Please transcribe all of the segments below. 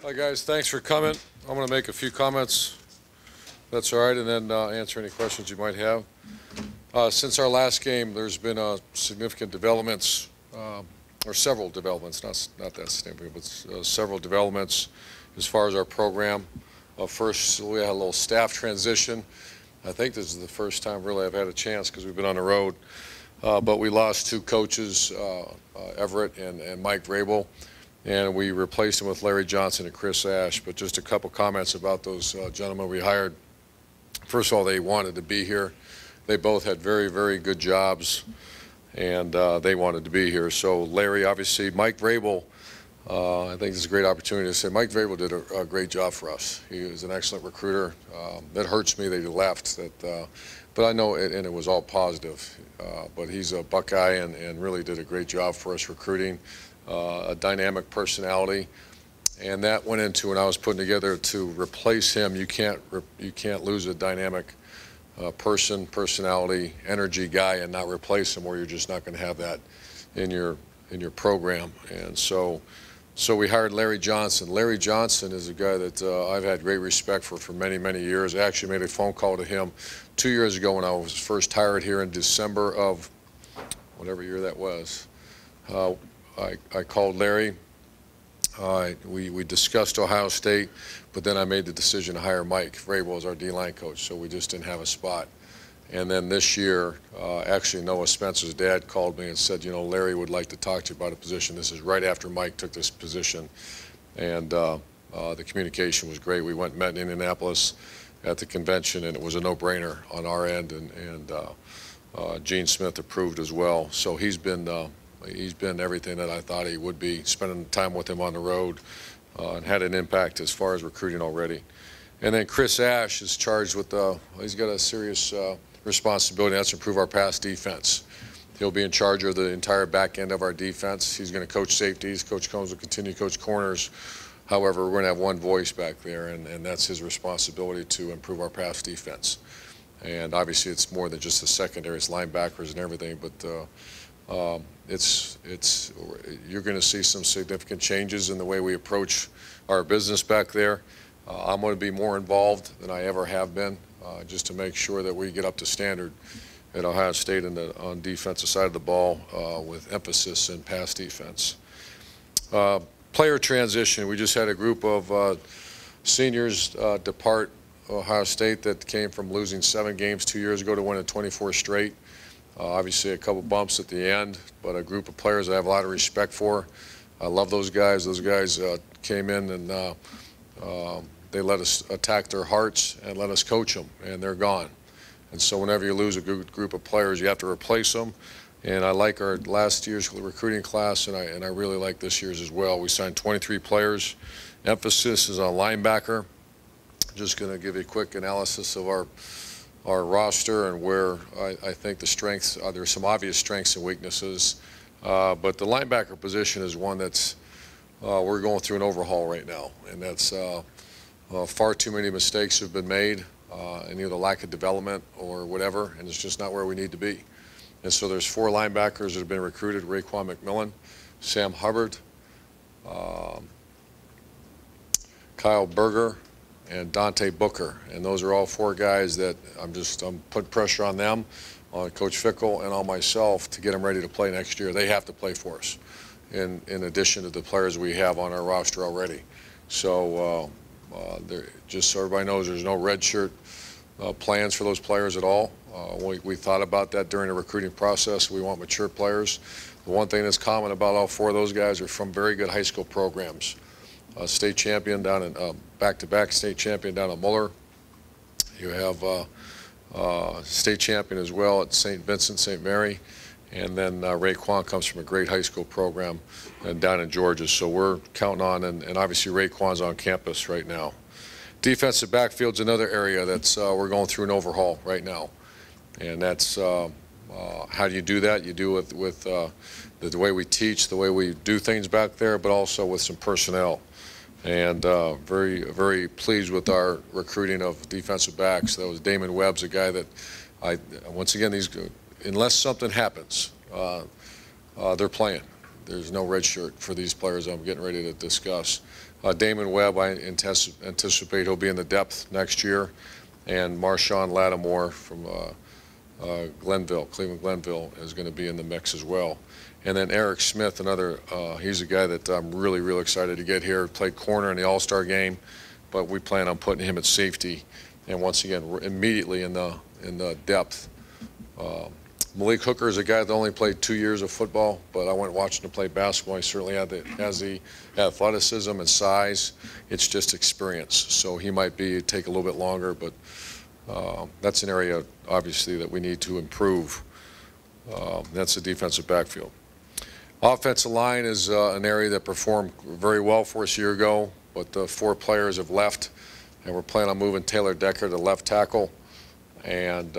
Hi guys, thanks for coming. I'm going to make a few comments, that's all right, and then answer any questions you might have. Since our last game, there's been significant developments, or several developments, not that significant, but several developments as far as our program. First, we had a little staff transition. I think this is the first time really I've had a chance because we've been on the road. But we lost two coaches, Everett and Mike Vrabel, and we replaced them with Larry Johnson and Chris Ash. But just a couple comments about those gentlemen we hired. First of all, they wanted to be here. They both had very, very good jobs, and they wanted to be here. So Larry, obviously, Mike Vrabel, I think this is a great opportunity to say Mike Vrabel did a great job for us. He was an excellent recruiter. It hurts me that he left, but I know and it was all positive. But he's a Buckeye and really did a great job for us recruiting, a dynamic personality. And that went into when I was putting together to replace him. You can't lose a dynamic personality, energy guy and not replace him, or you're just not going to have that in your program. And so we hired Larry Johnson. Larry Johnson is a guy that I've had great respect for many, many years. I actually made a phone call to him 2 years ago when I was first hired here in December of whatever year that was. I called Larry. We discussed Ohio State, but then I made the decision to hire Mike Vrabel as our D-line coach, so we just didn't have a spot. And then this year, actually Noah Spencer's dad called me and said, you know, Larry would like to talk to you about a position. This is right after Mike took this position, and the communication was great. We went and met in Indianapolis at the convention, and it was a no-brainer on our end, and Gene Smith approved as well. So he's been everything that I thought he would be, spending time with him on the road, and had an impact as far as recruiting already. And then Chris Ash is charged with, he's got a serious responsibility. That's to improve our pass defense. He'll be in charge of the entire back end of our defense. He's going to coach safeties. Coach Combs will continue to coach corners. However, we're going to have one voice back there, and that's his responsibility to improve our pass defense. And obviously it's more than just the secondary, it's linebackers and everything, but you're going to see some significant changes in the way we approach our business back there. I'm going to be more involved than I ever have been, just to make sure that we get up to standard at Ohio State on defensive side of the ball, with emphasis in pass defense. Player transition. We just had a group of seniors depart Ohio State that came from losing 7 games 2 years ago to winning 24 straight. Obviously a couple bumps at the end, but a group of players I have a lot of respect for. I love those guys. Those guys came in and they let us attack their hearts and let us coach them, and they're gone. And so whenever you lose a good group of players, you have to replace them. And I like our last year's recruiting class, and I really like this year's as well. We signed 23 players. Emphasis is on linebacker. Just going to give you a quick analysis of our roster and where I think the strengths, there's some obvious strengths and weaknesses. But the linebacker position is one that's, we're going through an overhaul right now, and that's far too many mistakes have been made, and either lack of development or whatever, and it's just not where we need to be. And so there's 4 linebackers that have been recruited: Raekwon McMillan, Sam Hubbard, Kyle Berger, and Dante Booker. And those are all 4 guys that I'm putting pressure on them, on Coach Fickle, and on myself to get them ready to play next year. They have to play for us, in addition to the players we have on our roster already. So just so everybody knows, there's no redshirt plans for those players at all. We thought about that during the recruiting process. We want mature players. The one thing that's common about all 4 of those guys are from very good high school programs. State champion down in back-to-back state champion down at Muller. You have state champion as well at St. Vincent, St. Mary. And then Raekwon comes from a great high school program down in Georgia. So we're counting on, and obviously Raekwon's on campus right now. Defensive backfield's another area that's we're going through an overhaul right now. And that's how do you do that? You do it with the way we teach, the way we do things back there, but also with some personnel. And very, very pleased with our recruiting of defensive backs. That was Damon Webb's a guy that once again, unless something happens, they're playing. There's no red shirt for these players I'm getting ready to discuss. Damon Webb, I anticipate he'll be in the depth next year, and Marshawn Lattimore from Glenville, Cleveland Glenville, is going to be in the mix as well. And then Eric Smith, another, he's a guy that I'm really, really excited to get here. Played corner in the All-Star game, but we plan on putting him at safety. And once again, immediately in the depth. Malik Hooker is a guy that only played 2 years of football, but I went watching him play basketball. He certainly has the athleticism and size. It's just experience. So he might take a little bit longer, but that's an area, obviously, that we need to improve. That's the defensive backfield. Offensive line is an area that performed very well for us a year ago, but 4 players have left, and we're planning on moving Taylor Decker to left tackle. And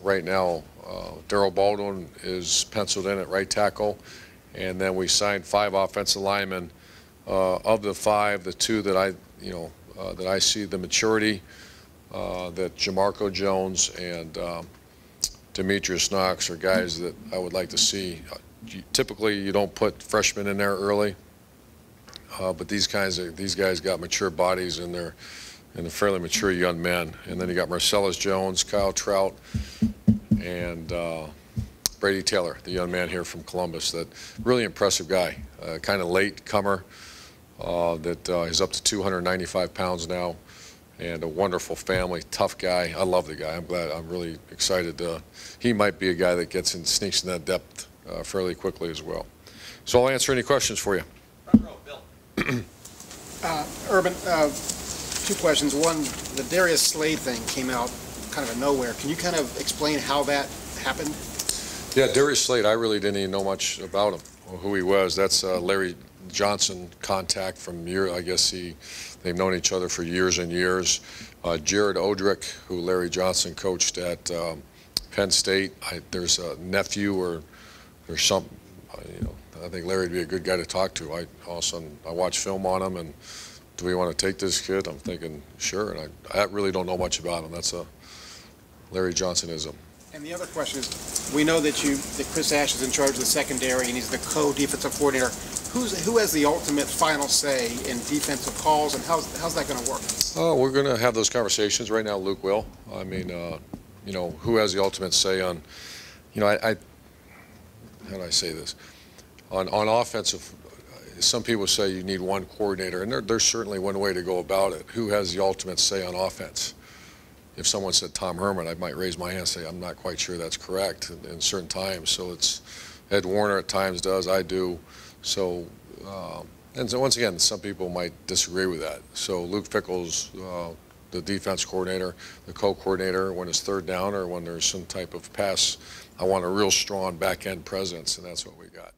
right now, Darryl Baldwin is penciled in at right tackle, and then we signed 5 offensive linemen. Of the 5, the 2 that I see the maturity, that Jamarco Jones and Demetrius Knox are guys that I would like to see. Typically, you don't put freshmen in there early, but these guys got mature bodies, and they're fairly mature young men. And then you got Marcellus Jones, Kyle Trout, and Brady Taylor, the young man here from Columbus. That really impressive guy, kind of late comer. That is up to 295 pounds now, and a wonderful family, tough guy. I love the guy. I'm really excited. He might be a guy that sneaks in that depth fairly quickly as well. So I'll answer any questions for you. Front row, Bill. Urban, 2 questions. One, the Darius Slade thing came out kind of nowhere. Can you kind of explain how that happened? Yeah, Darius Slade, I really didn't even know much about him or who he was. That's Larry Johnson contact from I guess they've known each other for years and years. Jared Odrick, who Larry Johnson coached at Penn State. There's a nephew or some, I think Larry'd be a good guy to talk to. All of a sudden, I watched film on him, and do we want to take this kid? I'm thinking, sure. And I really don't know much about him. That's a Larry Johnsonism. And the other question is, we know that Chris Ash is in charge of the secondary, and he's the co-defensive coordinator. Who has the ultimate final say in defensive calls, and how's that going to work? We're going to have those conversations right now. Luke will. I mean, who has the ultimate say on? How do I say this? On offensive, some people say you need one coordinator, and there's certainly one way to go about it. Who has the ultimate say on offense? If someone said Tom Herman, I might raise my hand and say I'm not quite sure that's correct in certain times. So it's Ed Warner at times does, I do. So, and so once again, some people might disagree with that. So Luke Fickell's the defense coordinator, the co-coordinator when it's third down or when there's some type of pass. I want a real strong back-end presence, and that's what we got.